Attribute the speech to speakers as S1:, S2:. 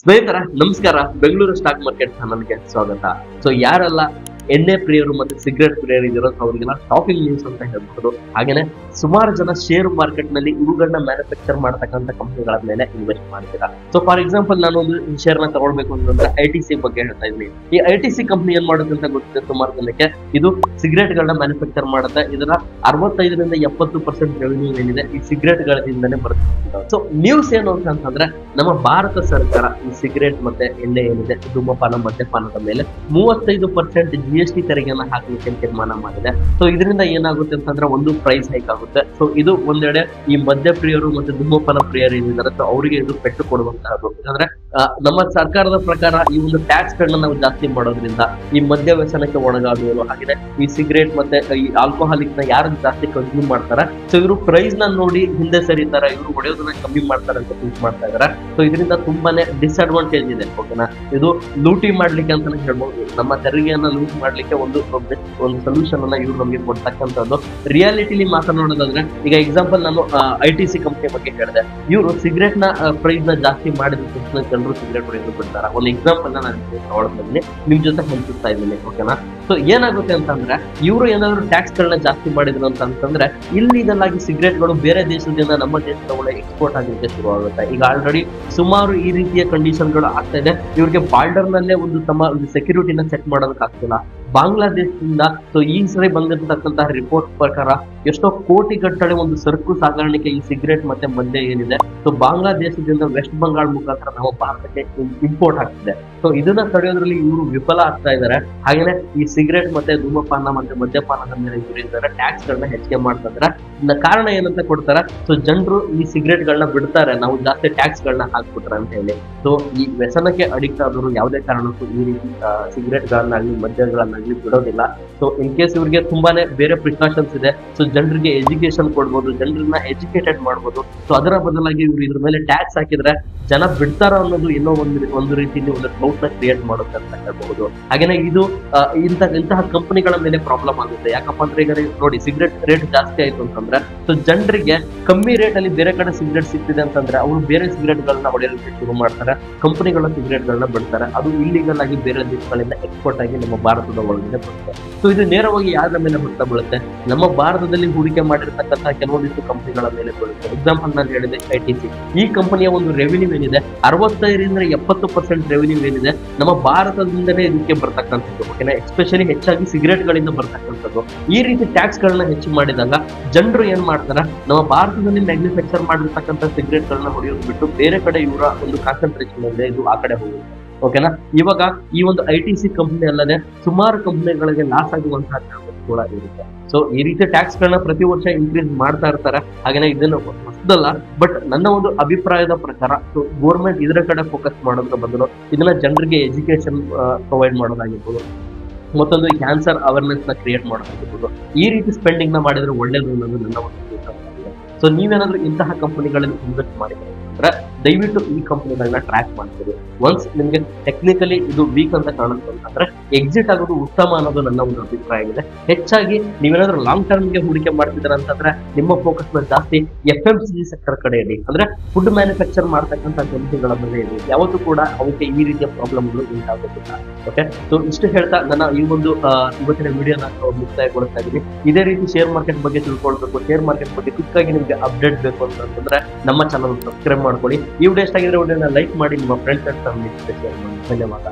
S1: ಸ್ನೇಹಿತರ ನಮಸ್ಕಾರ. Bengaluru stock market ಚಾನಲ್ಗೆ ಸ್ವಾಗತ. ಸೊ ಯಾರೆಲ್ಲ ಎಣ್ಣೆ ಪ್ರಿಯರು ಮತ್ತೆ ಸಿಗರೇಟ್ ಪ್ರಿಯರು ಇದಿರೋ ಅವರಿಗೆಲ್ಲ ಟಾಪಿಂಗ್ ನ್ಯೂಸ್ ಅಂತ ಹೇಳ್ಬಹುದು. ಹಾಗೇನೆ ಸುಮಾರು ಜನ ಶೇರ್ ಮಾರ್ಕೆಟ್ ನಲ್ಲಿ ಇವುಗಳನ್ನ ಮ್ಯಾನುಫ್ಯಾಕ್ಚರ್ ಮಾಡತಕ್ಕಂಥ ಕಂಪನಿಗಳ ಮೇಲೆ ಇನ್ವೆಸ್ಟ್ ಮಾಡ್ತೀರಾ. ಸೊ ಫಾರ್ ಎಕ್ಸಾಂಪಲ್ ನಾನು ಒಂದು ಶೇರ್ ನ ತಗೊಳ್ಬೇಕು ಅಂತಂದ್ರೆ ITC ಬಗ್ಗೆ ಹೇಳ್ತಾ ಇದ್ದೀನಿ. ಈ ITC ಕಂಪನಿ ಏನ್ ಮಾಡುತ್ತೆ ಅಂತ ಗೊತ್ತಿದೆ ಸುಮಾರು ಜನಕ್ಕೆ. ಇದು ಸಿಗರೇಟ್ ಗಳನ್ನ ಮ್ಯಾನುಫ್ಯಾಕ್ಚರ್ ಮಾಡುತ್ತೆ. ಇದರ 65% ರೆವೆನ್ಯೂ ಏನಿದೆ ಈ ಸಿಗರೇಟ್ ಗಳಿಂದನೇ ಬರುತ್ತೆ. ಸೊ ನ್ಯೂಸ್ ಏನು ಅಂತಂದ್ರೆ ನಮ್ಮ ಭಾರತ ಸರ್ಕಾರ ಈ ಸಿಗರೇಟ್ ಮತ್ತೆ ಎಣ್ಣೆ ಏನಿದೆ ಧೂಮಪಾನ ಮದ್ಯಪಾನದ ಮೇಲೆ 35% GST ತೆರಿಗೆಯನ್ನ ಹಾಕಲಿಕ್ಕೆ ತೀರ್ಮಾನ ಮಾಡಿದೆ. ಸೊ ಇದರಿಂದ ಏನಾಗುತ್ತೆ ಅಂತಂದ್ರೆ ಒಂದು ಪ್ರೈಸ್ ಹೈಕ್ ಆಗುತ್ತೆ. ಸೊ ಇದು ಒಂದೆಡೆ ಈ ಮದ್ಯ ಪ್ರಿಯರು ಮತ್ತೆ ಧೂಮಪಾನ ಪ್ರಿಯರು ಏನಿದ್ದಾರೆ ಸೊ ಅವರಿಗೆ ಇದು ಪೆಟ್ಟು ಕೊಡುವಂತಹದ್ದು. ಯಾಕಂದ್ರೆ ನಮ್ಮ ಸರ್ಕಾರದ ಪ್ರಕಾರ ಈ ಒಂದು ಟ್ಯಾಕ್ಸ್ ಗಳನ್ನ ನಾವು ಜಾಸ್ತಿ ಮಾಡೋದ್ರಿಂದ ಈ ಮದ್ಯ ವ್ಯಸನಕ್ಕೆ ಒಳಗಾಗುವರು ಹಾಗೆ ಈ ಸಿಗರೇಟ್ ಮತ್ತೆ ಈ ಆಲ್ಕೋಹಾಲಿಕ್ ನ ಯಾರು ಜಾಸ್ತಿ ಕನ್ಸ್ಯೂಮ್ ಮಾಡ್ತಾರೆ ಸೊ ಇವರು ಪ್ರೈಸ್ ನ ನೋಡಿ ಹಿಂದೆ ಸರಿತಾರೆ, ಇವರು ಹೊಡೆಯೋದನ್ನ ಕಮ್ಮಿ ಮಾಡ್ತಾರೆ ಅಂತ ಥಿಂಕ್ ಮಾಡ್ತಾ ಇದಾರೆ. ಸೊ ಇದರಿಂದ ತುಂಬಾನೇ ಡಿಸ್ಅಡ್ವಾಂಟೇಜ್ ಇದೆ. ಓಕೆನಾ, ಇದು ಲೂಟಿ ಮಾಡ್ಲಿಕ್ಕೆ ಅಂತಾನೆ ಹೇಳ್ಬಹುದು. ನಮ್ಮ ತೆರಿಗೆಯನ್ನ ಲೂಟಿ ಮಾಡ್ಲಿಕ್ಕೆ ಒಂದು ಸೊಲ್ಯೂಷನ್ ಅನ್ನ ಇವ್ರು ನಮಗೆ ಕೊಡ್ತಕ್ಕಂಥದ್ದು. ರಿಯಾಲಿಟಿಲಿ ಮಾತನಾಡೋದಾದ್ರೆ ಈಗ ಎಕ್ಸಾಂಪಲ್ ನಾನು ITC ಕಂಪನಿ ಬಗ್ಗೆ ಹೇಳಿದೆ. ಇವರು ಸಿಗರೇಟ್ ನ ಪ್ರೈಸ್ ನ ಜಾಸ್ತಿ ಮಾಡಿದ ತಕ್ಷಣ ಜನರು ಸಿಗರೇಟ್ ಹೊಡೆಯೋದು ಬಿಡ್ತಾರೆ. ಒಂದು ಎಕ್ಸಾಂಪಲ್ ನ ನಾನು ತಗೊಳ್ತೀನಿ, ನಿಮ್ ಜೊತೆ ಹಂಚಿಸ್ತಾ ಇದ್ದೀನಿ. ಓಕೆನಾ, ಸೊ ಏನಾಗುತ್ತೆ ಅಂತಂದ್ರೆ ಇವರು ಏನಾದ್ರು ಟ್ಯಾಕ್ಸ್ ಗಳನ್ನ ಜಾಸ್ತಿ ಮಾಡಿದ್ರು ಅಂತಂದ್ರೆ ಇಲ್ಲಿಗಲ್ ಆಗಿ ಸಿಗರೇಟ್ ಗಳು ಬೇರೆ ದೇಶದಿಂದ ನಮ್ಮ ದೇಶದ ಒಳ್ಳೆ ಎಕ್ಸ್ಪೋರ್ಟ್ ಆಗಲಿಕ್ಕೆ ಶುರು ಆಗುತ್ತೆ. ಈಗ ಆಲ್ರೆಡಿ ಸುಮಾರು ಈ ರೀತಿಯ ಕಂಡೀಷನ್ ಗಳು ಆಗ್ತಾ ಇದೆ. ಇವ್ರಿಗೆ ಬಾರ್ಡರ್ ನಲ್ಲೇ ತಮ್ಮ ಒಂದು ಸೆಕ್ಯೂರಿಟಿನ ಸೆಟ್ ಮಾಡೋದಕ್ಕೆ ಆಗ್ತಿಲ್ಲ. ಬಾಂಗ್ಲಾದೇಶದಿಂದ ಸೊ ಈ ಸರಿ ಬಂದಿರತಕ್ಕಂತಹ ರಿಪೋರ್ಟ್ ಪ್ರಕಾರ ಎಷ್ಟೋ ಕೋಟಿ ಗಟ್ಟಲೆ ಒಂದು ಸರಕು ಸಾಗಾಣಿಕೆ ಈ ಸಿಗರೇಟ್ ಮತ್ತೆ ಮದ್ಯ ಏನಿದೆ ಸೊ ಬಾಂಗ್ಲಾದೇಶದಿಂದ ವೆಸ್ಟ್ ಬಂಗಾಳ ಮುಖಾಂತರ ನಮ್ಮ ಭಾರತಕ್ಕೆ ಇಂಪೋರ್ಟ್ ಆಗ್ತಿದೆ. ಸೊ ಇದನ್ನ ತಡೆಯೋದ್ರಲ್ಲಿ ಇವರು ವಿಫಲ ಆಗ್ತಾ ಇದ್ದಾರೆ. ಹಾಗೇನೆ ಈ ಸಿಗರೇಟ್ ಮತ್ತೆ ಧೂಮಪಾನ ಮತ್ತೆ ಮದ್ಯಪಾನದ ಮೇಲೆ ಇವರು ಟ್ಯಾಕ್ಸ್ ಗಳನ್ನ ಹೆಚ್ಚಿಗೆ ಮಾಡ್ತಾ ಇದ್ದಾರೆ. ಕಾರಣ ಏನಂತ ಕೊಡ್ತಾರೆ, ಸೊ ಜನರು ಈ ಸಿಗರೇಟ್ ಗಳನ್ನ ಬಿಡ್ತಾರೆ, ನಾವು ಜಾಸ್ತಿ ಟ್ಯಾಕ್ಸ್ ಗಳನ್ನ ಹಾಕ್ಬಿಟ್ರೆ ಅಂತ ಹೇಳಿ. ಸೊ ಈ ವ್ಯಸನಕ್ಕೆ ಅಡಿಕ್ಟ್ ಆದವರು ಯಾವುದೇ ಕಾರಣಕ್ಕೂ ಈ ರೀತಿ ಸಿಗರೇಟ್ ಗಳನ್ನಾಗ್ಲಿ ಮದ್ಯಗಳನ್ನಾಗ್ಲಿ ಬಿಡೋದಿಲ್ಲ. ಸೊ ಇನ್ ಕೇಸ್ ಇವ್ರಿಗೆ ತುಂಬಾನೇ ಬೇರೆ ಪ್ರಿಕಾಷನ್ಸ್ ಇದೆ. ಸೊ ಜನರಿಗೆ ಎಜುಕೇಶನ್ ಕೊಡ್ಬೋದು, ಜನರನ್ನ ಎಜುಕೇಟೆಡ್ ಮಾಡ್ಬೋದು. ಸೊ ಅದರ ಬದಲಾಗಿ ಇವ್ರು ಇದ್ರ ಮೇಲೆ ಟ್ಯಾಕ್ಸ್ ಹಾಕಿದ್ರೆ ಜನ ಬಿಡ್ತಾರ ಅನ್ನೋದು ಇನ್ನೂ ಒಂದು ರೀತಿಯಲ್ಲಿ ಒಂದು ಡೌಟ್ ನ ಕ್ರಿಯೇಟ್ ಮಾಡುತ್ತೆ ಅಂತ ಹೇಳ್ಬಹುದು. ಹಾಗೇನೆ ಇದು ಇಂತಹ ಕಂಪನಿಗಳ ಮೇಲೆ ಪ್ರಾಬ್ಲಮ್ ಆಗುತ್ತೆ. ಯಾಕಪ್ಪ ಅಂದ್ರೆ ಈಗ ನೋಡಿ ಸಿಗರೇಟ್ ರೇಟ್ ಜಾಸ್ತಿ ಆಯ್ತು ಅಂತಂದ್ರೆ ಸೊ ಜನರಿಗೆ ಕಮ್ಮಿ ರೇಟ್ ಅಲ್ಲಿ ಬೇರೆ ಕಡೆ ಸಿಗರೇಟ್ ಸಿಗ್ತಿದೆ ಅಂತಂದ್ರೆ ಅವರು ಬೇರೆ ಸಿಗರೇಟ್ ಗಳನ್ನ ಹೊಡೆಯೋದಕ್ಕೆ ಶುರು ಮಾಡ್ತಾರೆ, ಕಂಪನಿಗಳ ಸಿಗರೇಟ್ ಗಳನ್ನ ಬಿಡ್ತಾರೆ. ಅದು ಇಲ್ಲಿಗಲ್ ಆಗಿ ಬೇರೆ ದೇಶಗಳಿಂದ ಎಕ್ಸ್ಪೋರ್ಟ್ ಆಗಿ ನಮ್ಮ ಭಾರತದ ಒಳಗಡೆ ಬರುತ್ತೆ. ಸೊ ಇದು ನೇರವಾಗಿ ಯಾರ ಮೇಲೆ ಬರ್ತಾ ಬೀಳುತ್ತೆ, ನಮ್ಮ ಭಾರತದಲ್ಲಿ ಹೂಡಿಕೆ ಮಾಡಿರ್ತಕ್ಕಂತಹ ಕೆಲವೊಂದಿಷ್ಟು ಕಂಪನಿಗಳ ಮೇಲೆ ಬೀಳುತ್ತೆ. ಎಕ್ಸಾಂಪಲ್ ನಾನು ಹೇಳಿದೆ ITC. ಈ ಕಂಪನಿಯ ಒಂದು ರೆವಿನ್ಯೂ ಏನಿದೆ 65% ರೆವಿನ್ಯೂ ಏನಿದೆ ನಮ್ಮ ಭಾರತದಿಂದಲೇ ಇದಕ್ಕೆ ಬರ್ತಕ್ಕಂಥದ್ದು. ಓಕೆನಾ, ಎಸ್ಪೆಷಲಿ ಹೆಚ್ಚಾಗಿ ಸಿಗರೇಟ್ ಗಳಿಂದ ಬರ್ತಕ್ಕಂಥದ್ದು. ಈ ರೀತಿ ಟ್ಯಾಕ್ಸ್ ಗಳನ್ನ ಹೆಚ್ಚು ಮಾಡಿದಾಗ ಜನರು ಏನ್ ಮಾಡ್ತಾರೆ, ನಮ್ಮ ಭಾರತದಲ್ಲಿ ಮ್ಯಾನುಫ್ಯಾಕ್ಚರ್ ಮಾಡಿರ್ತಕ್ಕಂಥ ಸಿಗರೇಟ್ ಗಳನ್ನ ಹೊಡೆಯೋದು ಬಿಟ್ಟು ಬೇರೆ ಕಡೆ ಇವರ ಒಂದು ಕಾನ್ಸಂಟ್ರೇಷನ್ ಇದೆ, ಇದು ಆ ಕಡೆ ಹೋಗುತ್ತೆ. ಓಕೆನಾ, ಇವಾಗ ಈ ಒಂದು ITC ಕಂಪನಿ ಅಲ್ಲದೆ ಸುಮಾರು ಕಂಪನಿಗಳಿಗೆ ಲಾಸ್ ಆಗುವಂತಹ ಚಾನ್ಸಸ್ ಕೂಡ ಇರುತ್ತೆ. ಸೊ ಈ ರೀತಿ ಟ್ಯಾಕ್ಸ್ ಗಳನ್ನ ಪ್ರತಿ ವರ್ಷ ಇನ್ಕ್ರೀಸ್ ಮಾಡ್ತಾ ಇರ್ತಾರೆ. ಹಾಗೇನೆ ಇದನ್ನು ಹೊಸದಲ್ಲ, ಬಟ್ ನನ್ನ ಒಂದು ಅಭಿಪ್ರಾಯದ ಪ್ರಕಾರ ಸೊ ಗೌರ್ಮೆಂಟ್ ಇದರ ಕಡೆ ಫೋಕಸ್ ಮಾಡೋದ್ರ ಬದಲು ಇದನ್ನ ಜನರಿಗೆ ಎಜುಕೇಶನ್ ಪ್ರೊವೈಡ್ ಮಾಡೋದಾಗಿರ್ಬೋದು, ಮತ್ತೊಂದು ಕ್ಯಾನ್ಸರ್ ಅವೇರ್ನೆಸ್ ನ ಕ್ರಿಯೇಟ್ ಮಾಡೋದಾಗಿರ್ಬೋದು, ಈ ರೀತಿ ಸ್ಪೆಂಡಿಂಗ್ ನ ಮಾಡಿದ್ರೆ ಒಳ್ಳೇದು ಅನ್ನೋದು ನನ್ನ ಒಂದು ಅಭಿಪ್ರಾಯ. ಸೊ ನೀವೇನಾದ್ರೂ ಇಂತಹ ಕಂಪನಿಗಳಲ್ಲಿ ಇನ್ವೆಸ್ಟ್ ಮಾಡಿದ್ರೆ ಅಂದ್ರೆ ದಯವಿಟ್ಟು ಈ ಕಂಪನಿಗಳನ್ನ ಟ್ರ್ಯಾಕ್ ಮಾಡ್ತೀವಿ. ಒನ್ಸ್ ನಿಮ್ಗೆ ಟೆಕ್ನಿಕಲಿ ಇದು ವೀಕ್ ಅಂತ ಕಾಣುತ್ತೆ ಅಂತಂದ್ರೆ ಎಕ್ಸಿಟ್ ಆಗೋದು ಉತ್ತಮ ಅನ್ನೋದು ನನ್ನ ಒಂದು ಅಭಿಪ್ರಾಯ ಇದೆ. ಹೆಚ್ಚಾಗಿ ನೀವೇನಾದ್ರೂ ಲಾಂಗ್ ಟರ್ಮ್ಗೆ ಹೂಡಿಕೆ ಮಾಡ್ತಿದ್ದೀರ ಅಂತಂದ್ರೆ ನಿಮ್ಮ ಫೋಕಸ್ ನ ಜಾಸ್ತಿ FMCG ಸೆಕ್ಟರ್ ಕಡೆ ಇಡಿ. ಅಂದ್ರೆ ಫುಡ್ ಮ್ಯಾನುಫ್ಯಾಕ್ಚರ್ ಮಾಡ್ತಕ್ಕಂಥ ಕಂಪನಿಗಳ ಮೇಲೆ ಇದೆ. ಯಾವತ್ತೂ ಕೂಡ ಅವಕ್ಕೆ ಈ ರೀತಿಯ ಪ್ರಾಬ್ಲಮ್ಗಳು ಉಂಟಾಗೋದಿಲ್ಲ. ಓಕೆ, ಸೊ ಇಷ್ಟು ಹೇಳ್ತಾ ನನ್ನ ಈ ಒಂದು ಇವತ್ತಿನ ವಿಡಿಯೋನ ಮುಕ್ತಾಯಗೊಳಿಸ್ತಾ ಇದ್ದೀನಿ. ಇದೇ ರೀತಿ ಶೇರ್ ಮಾರ್ಕೆಟ್ ಬಗ್ಗೆ ತಿಳ್ಕೊಳ್ಬೇಕು, ಶೇರ್ ಮಾರ್ಕೆಟ್ ಬಗ್ಗೆ ಕ್ವಿಕ್ ಆಗಿ ನಿಮ್ಗೆ ಅಪ್ಡೇಟ್ ಬೇಕು ಅಂತಂದ್ರೆ ನಮ್ಮ ಚಾನಲ್ ಸಬ್ಸ್ಕ್ರೈಬ್ ಮಾಡ್ಕೊಳ್ಳಿ. ಈ ವಿಡಿಯೋ ಇಷ್ಟ ಆಗಿದ್ರೆ ವಿಡಿಯೋನ ಲೈಕ್ ಮಾಡಿ, ನಿಮ್ಮ ಫ್ರೆಂಡ್ಸ್ ಅಂಡ್ ಫ್ಯಾಮಿಲಿ ಜೊತೆ ಶೇರ್ ಮಾಡಿ. ಧನ್ಯವಾದ.